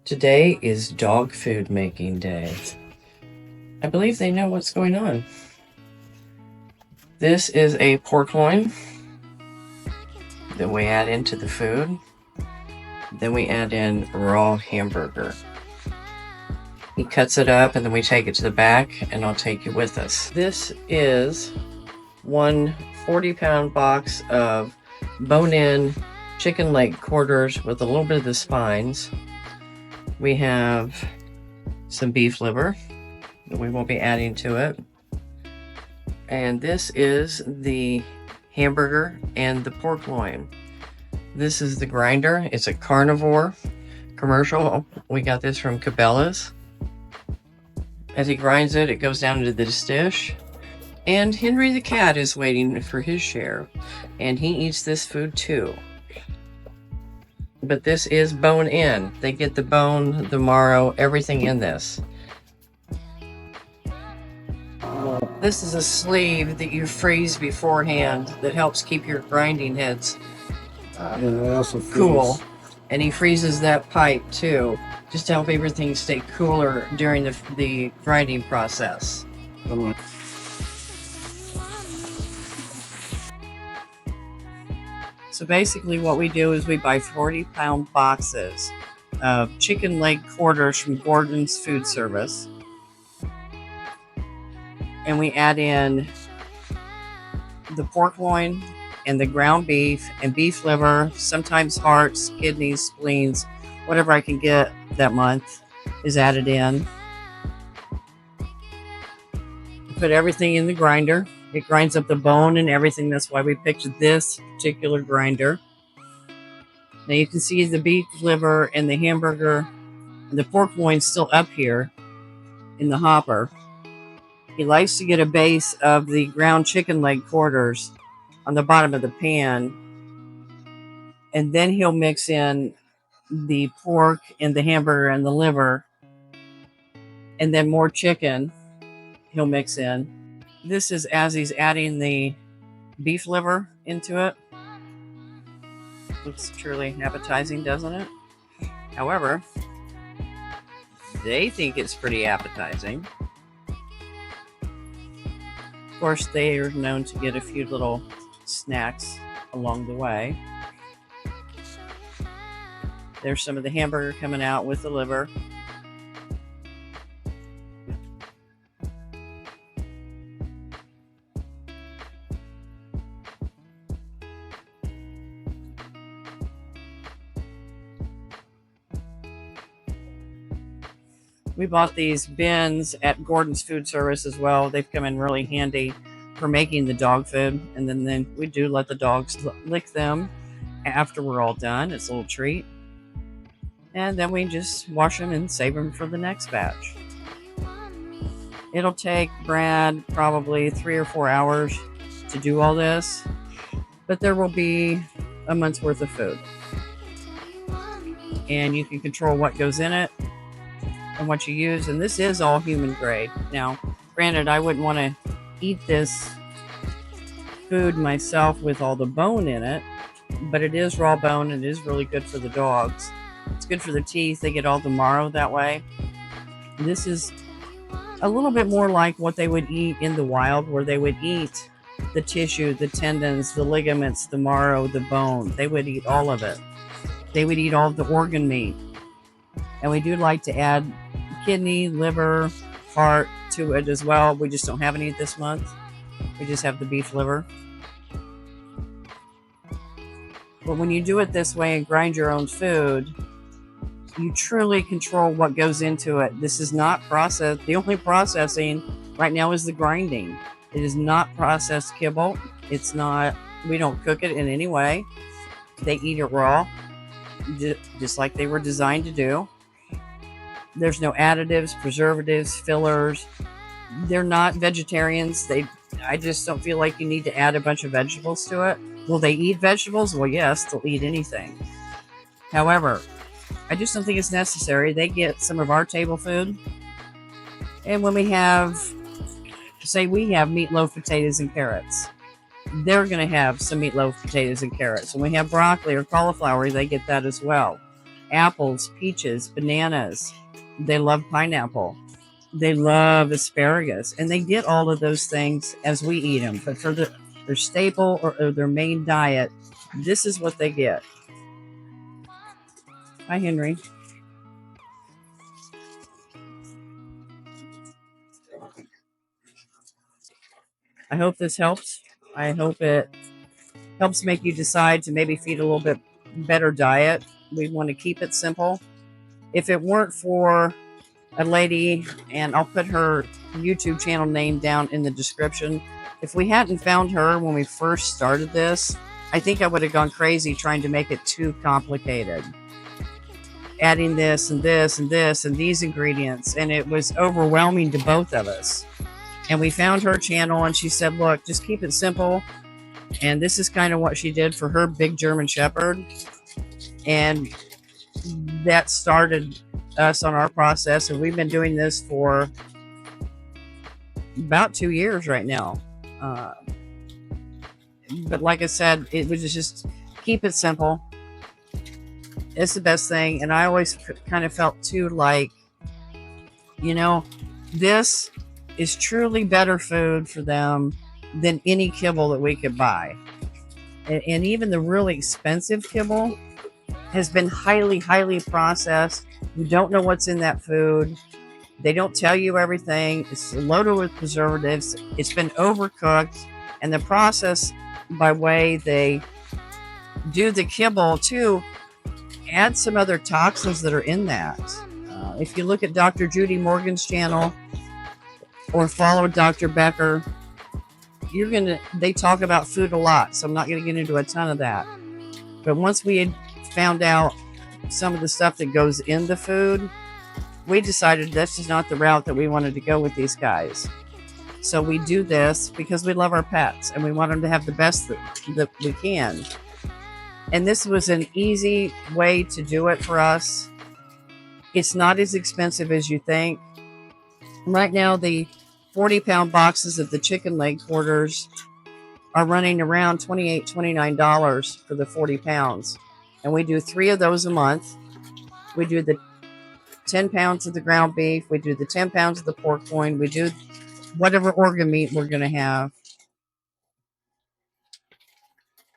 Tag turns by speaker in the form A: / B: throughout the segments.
A: Today is dog food making day. I believe they know what's going on. This is a pork loin that we add into the food. Then we add in raw hamburger. He cuts it up and then we take it to the back, and I'll take you with us. This is one 40-pound box of bone-in chicken leg quarters with a little bit of the spines. We have some beef liver that we won't be adding to it. And this is the hamburger and the pork loin. This is the grinder. It's a carnivore commercial. We got this from Cabela's. As he grinds it, it goes down into this dish. And Henry the cat is waiting for his share. And he eats this food too. But this is bone in. They get the bone, the marrow, everything in this. This is a sleeve that you freeze beforehand that helps keep your grinding heads cool. And he freezes that pipe too, just to help everything stay cooler during the grinding process. So basically what we do is we buy 40-pound boxes of chicken leg quarters from Gordon's Food Service. And we add in the pork loin and the ground beef and beef liver, sometimes hearts, kidneys, spleens, whatever I can get that month is added in. Put everything in the grinder. It grinds up the bone and everything. That's why we picked this particular grinder. Now you can see the beef liver and the hamburger and the pork loin still up here in the hopper. He likes to get a base of the ground chicken leg quarters on the bottom of the pan. And then he'll mix in the pork and the hamburger and the liver. And then more chicken he'll mix in. This is as he's adding the beef liver into it. Looks truly appetizing, doesn't it? However, they think it's pretty appetizing. Of course, they are known to get a few little snacks along the way. There's some of the hamburger coming out with the liver. We bought these bins at Gordon's Food Service as well. They've come in really handy for making the dog food. And then we do let the dogs lick them after we're all done. It's a little treat. And then we just wash them and save them for the next batch. It'll take Brad probably 3 or 4 hours to do all this, but there will be a month's worth of food. And you can control what goes in it and what you use. And this is all human grade. Now, granted, I wouldn't want to eat this food myself with all the bone in it, but it is raw bone and it is really good for the dogs. It's good for their teeth. They get all the marrow that way. This is a little bit more like what they would eat in the wild, where they would eat the tissue, the tendons, the ligaments, the marrow, the bone. They would eat all of it. They would eat all the organ meat. And we do like to add kidney, liver, heart to it as well. We just don't have any this month. We just have the beef liver. But when you do it this way and grind your own food, you truly control what goes into it. This is not processed. The only processing right now is the grinding. It is not processed kibble. It's not, we don't cook it in any way. They eat it raw, just like they were designed to do. There's no additives, preservatives, fillers. They're not vegetarians. I just don't feel like you need to add a bunch of vegetables to it. Will they eat vegetables? Well, yes, they'll eat anything. However, I just don't think it's necessary. They get some of our table food. And when we have, say we have meatloaf, potatoes, and carrots, they're going to have some meatloaf, potatoes, and carrots. When we have broccoli or cauliflower, they get that as well. apples, peaches, bananas. They love pineapple. They love asparagus, and they get all of those things as we eat them. But for their staple or their main diet, this is what they get. Hi, Henry. I hope this helps. I hope it helps make you decide to maybe feed a little bit better diet. We want to keep it simple. If it weren't for a lady, and I'll put her YouTube channel name down in the description. If we hadn't found her when we first started this, I think I would have gone crazy trying to make it too complicated. Adding this and this and this and these ingredients, and it was overwhelming to both of us. And we found her channel, and she said, look, just keep it simple. And this is kind of what she did for her big German Shepherd. And that started us on our process, and we've been doing this for about 2 years right now. But like I said, it was just keep it simple. It's the best thing. And I always kind of felt too like, you know, this is truly better food for them than any kibble that we could buy. And even the really expensive kibble has been highly, highly processed. You don't know what's in that food. They don't tell you everything. It's loaded with preservatives. It's been overcooked. And the process by way they do the kibble too, add some other toxins that are in that. If you look at Dr. Judy Morgan's channel or follow Dr. Becker, they talk about food a lot. So I'm not going to get into a ton of that. But once we had found out some of the stuff that goes in the food, we decided this is not the route that we wanted to go with these guys. So we do this because we love our pets and we want them to have the best that we can. And this was an easy way to do it for us. It's not as expensive as you think. Right now, the 40-pound boxes of the chicken leg quarters are running around $28, $29 for the 40 pounds. And we do 3 of those a month. We do the 10 pounds of the ground beef. We do the 10 pounds of the pork loin. We do whatever organ meat we're going to have.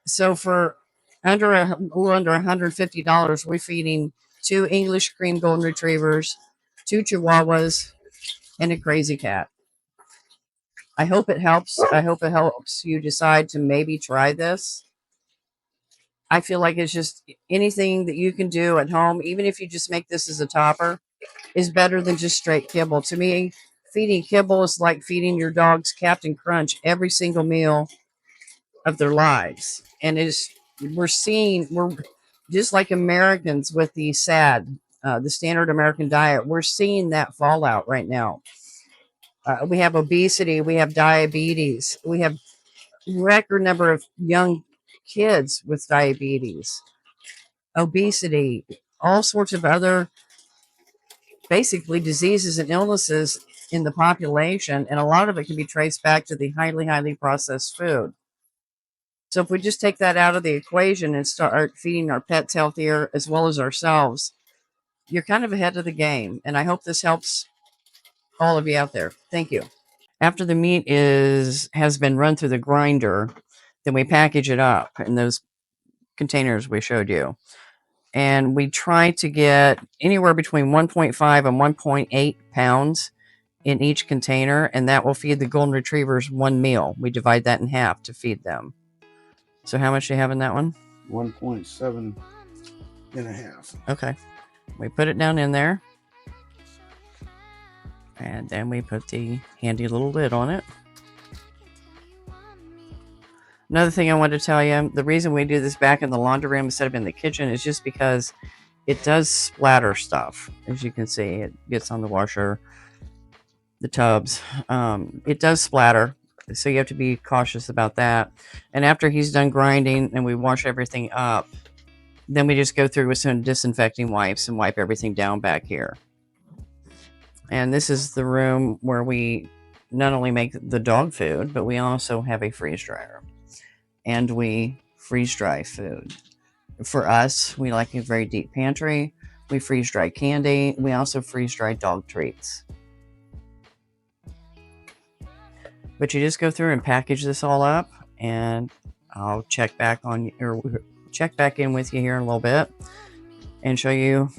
A: So for under $150, we're feeding 2 English cream golden retrievers, 2 Chihuahuas, and a crazy cat. I hope it helps. I hope it helps you decide to maybe try this. I feel like it's just anything that you can do at home, even if you just make this as a topper, is better than just straight kibble. To me, feeding kibble is like feeding your dogs Captain Crunch every single meal of their lives. And we're just like Americans with the SAD, the standard American diet, we're seeing that fallout right now. We have obesity, we have diabetes, we have record number of young kids with diabetes, obesity, all sorts of other basically diseases and illnesses in the population, and a lot of it can be traced back to the highly, highly processed food. So if we just take that out of the equation and start feeding our pets healthier as well as ourselves, you're kind of ahead of the game. And I hope this helps all of you out there. Thank you. After the meat has been run through the grinder, then we package it up in those containers we showed you. And we try to get anywhere between 1.5 and 1.8 pounds in each container, and that will feed the golden retrievers 1 meal. We divide that in half to feed them. So how much do you have in that one?
B: 1.7 and a half.
A: Okay. We put it down in there. And then we put the handy little lid on it. Another thing I wanted to tell you, the reason we do this back in the laundry room instead of in the kitchen is just because it does splatter stuff. As you can see, it gets on the washer, the tubs. It does splatter, so you have to be cautious about that. And after he's done grinding and we wash everything up, then we just go through with some disinfecting wipes and wipe everything down back here. And this is the room where we not only make the dog food, but we also have a freeze dryer. And we freeze dry food. For us, we like a very deep pantry. We freeze dry candy. We also freeze dry dog treats. But you just go through and package this all up, and I'll check back in with you here in a little bit and show you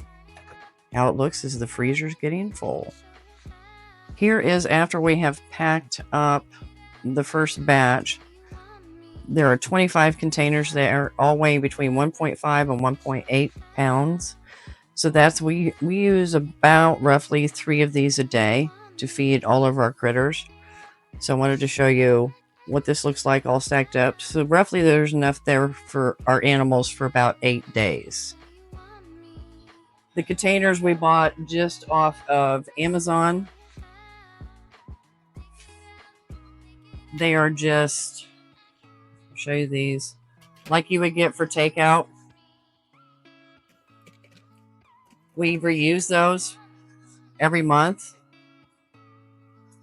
A: how it looks as the freezer's getting full. Here is after we have packed up the first batch. There are 25 containers there, all weighing between 1.5 and 1.8 pounds. So that's, we use about roughly 3 of these a day to feed all of our critters. So I wanted to show you what this looks like all stacked up. So roughly there's enough there for our animals for about 8 days. The containers we bought just off of Amazon. They are just, I'll show you these, like you would get for takeout. We reuse those every month.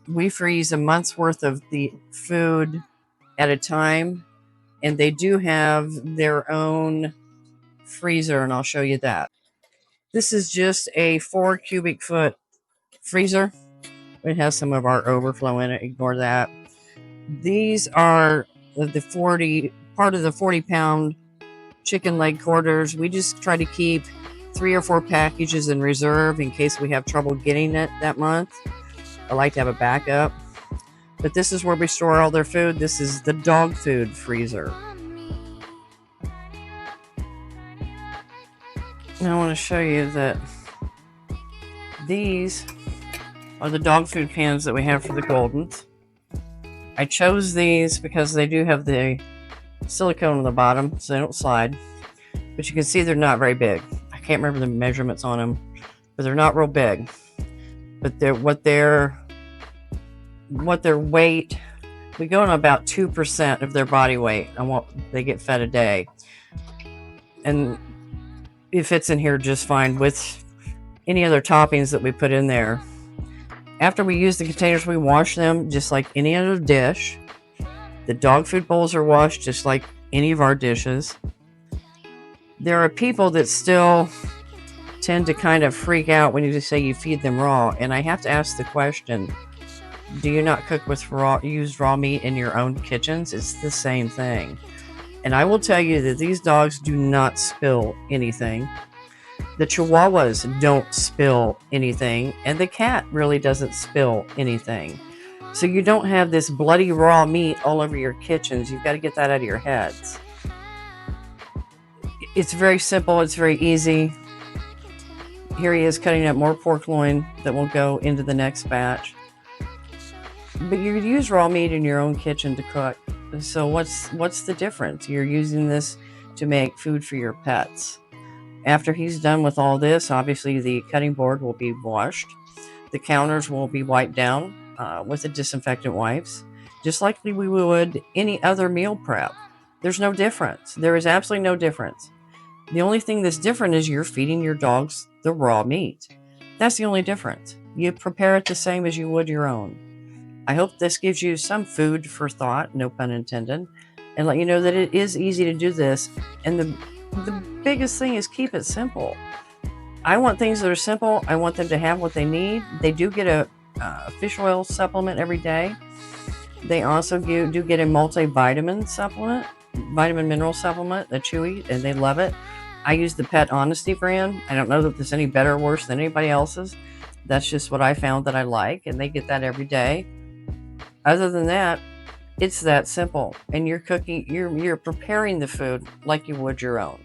A: We freeze a month's worth of the food at a time, and they do have their own freezer, and I'll show you that. This is just a 4 cubic foot freezer. It has some of our overflow in it, ignore that. These are the part of the 40-pound chicken leg quarters. We just try to keep 3 or 4 packages in reserve in case we have trouble getting it that month. I like to have a backup. But this is where we store all their food. This is the dog food freezer. And I want to show you that these are the dog food pans that we have for the Goldens. I chose these because they do have the silicone on the bottom, so they don't slide. But you can see they're not very big. I can't remember the measurements on them, but they're not real big. But what their weight, we go on about 2% of their body weight on what they get fed a day, and it fits in here just fine with any other toppings that we put in there. After we use the containers, we wash them just like any other dish. The dog food bowls are washed just like any of our dishes. There are people that still tend to kind of freak out when you say you feed them raw, and I have to ask the question, do you not cook with used raw meat in your own kitchens? It's the same thing. And I will tell you that these dogs do not spill anything. The Chihuahuas don't spill anything, and the cat really doesn't spill anything. So you don't have this bloody raw meat all over your kitchens. You've got to get that out of your heads. It's very simple. It's very easy. Here he is cutting up more pork loin that will go into the next batch. But you use raw meat in your own kitchen to cook. So what's the difference? You're using this to make food for your pets. After he's done with all this, obviously the cutting board will be washed. The counters will be wiped down with the disinfectant wipes, just like we would any other meal prep. There's no difference. There is absolutely no difference. The only thing that's different is you're feeding your dogs the raw meat. That's the only difference. You prepare it the same as you would your own. I hope this gives you some food for thought, no pun intended, and let you know that it is easy to do this. And the biggest thing is keep it simple. I want things that are simple. I want them to have what they need. They do get a fish oil supplement every day. They also do get a multivitamin supplement, vitamin mineral supplement, a Chewy, and they love it. I use the Pet Honesty brand. I don't know that it's any better or worse than anybody else's. That's just what I found that I like, and they get that every day. Other than that, it's that simple. And you're cooking, you're preparing the food like you would your own.